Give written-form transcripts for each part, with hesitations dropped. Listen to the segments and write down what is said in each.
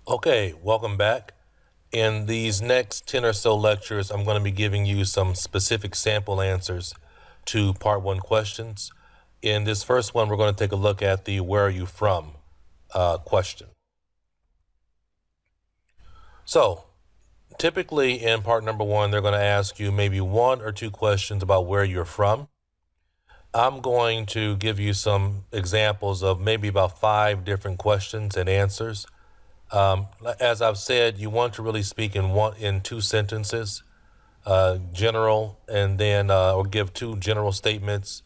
Okay, welcome back. In these next 10 or so lectures, I'm going to be giving you some specific sample answers to part one questions. In this first one, we're going to take a look at the where are you from question. So typically in part number one, they're going to ask you maybe one or two questions about where you're from. I'm going to give you some examples of maybe about 5 different questions and answers. As I've said, you want to really speak in 2 sentences, general, and then or give 2 general statements,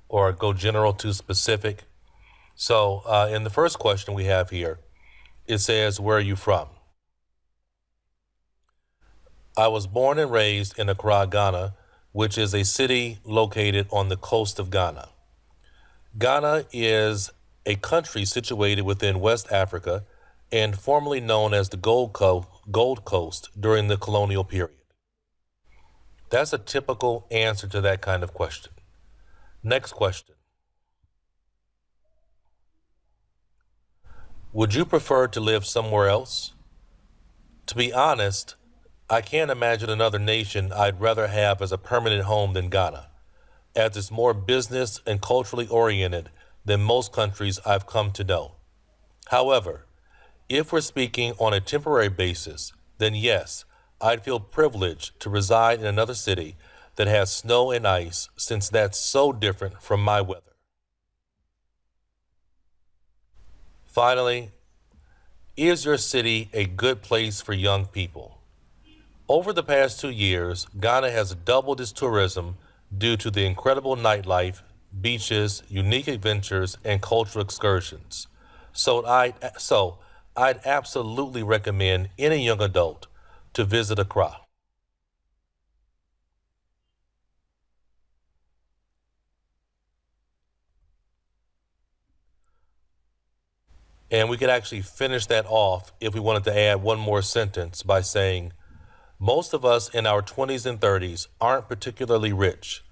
or go general to specific. So in the first question we have here, it says, "Where are you from?" I was born and raised in Accra, Ghana, which is a city located on the coast of Ghana. Ghana is a country situated within West Africa and formerly known as the Gold Coast during the colonial period. That's a typical answer to that kind of question. Next question. Would you prefer to live somewhere else? To be honest, I can't imagine another nation I'd rather have as a permanent home than Ghana, as it's more business and culturally oriented than most countries I've come to know. However, if we're speaking on a temporary basis, then yes, I'd feel privileged to reside in another city that has snow and ice, since that's so different from my weather. Finally, is your city a good place for young people? Over the past 2 years, Ghana has doubled its tourism due to the incredible nightlife, beaches, unique adventures, and cultural excursions. So I'd absolutely recommend any young adult to visit Accra. And we could actually finish that off if we wanted to add one more sentence by saying, most of us in our 20s and 30s aren't particularly rich,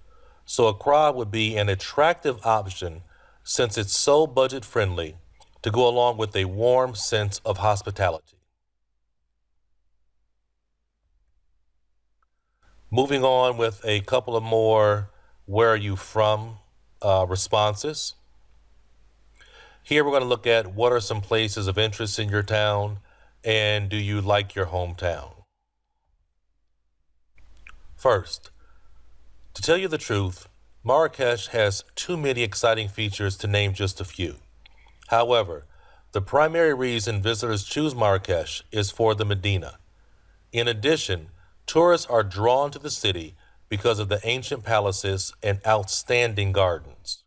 so Accra would be an attractive option since it's so budget friendly to go along with a warm sense of hospitality. Moving on with a couple of more where are you from responses. Here we're going to look at what are some places of interest in your town, and do you like your hometown? First, to tell you the truth, Marrakesh has too many exciting features to name just a few. However, the primary reason visitors choose Marrakesh is for the Medina. In addition, tourists are drawn to the city because of the ancient palaces and outstanding gardens.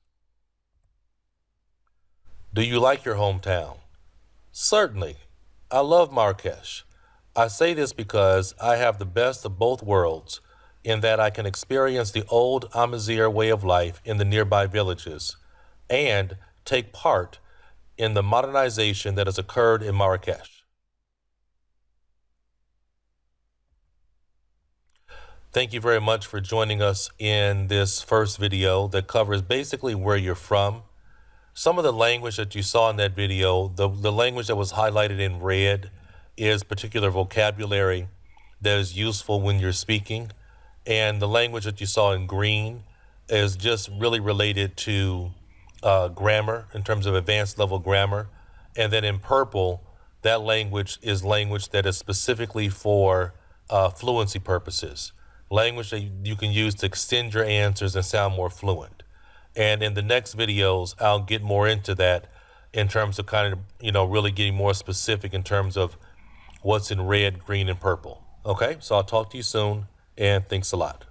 Do you like your hometown? Certainly. I love Marrakesh. I say this because I have the best of both worlds, in that I can experience the old Amazigh way of life in the nearby villages and take part in the modernization that has occurred in Marrakesh. Thank you very much for joining us in this first video that covers basically where you're from. Some of the language that you saw in that video, the language that was highlighted in red, is particular vocabulary that is useful when you're speaking. And the language that you saw in green is just really related to grammar, in terms of advanced level grammar. And then in purple, that language is language that is specifically for fluency purposes, language that you can use to extend your answers and sound more fluent. And in the next videos, I'll get more into that in terms of kind of, really getting more specific in terms of what's in red, green, and purple. Okay, so I'll talk to you soon, and thanks a lot.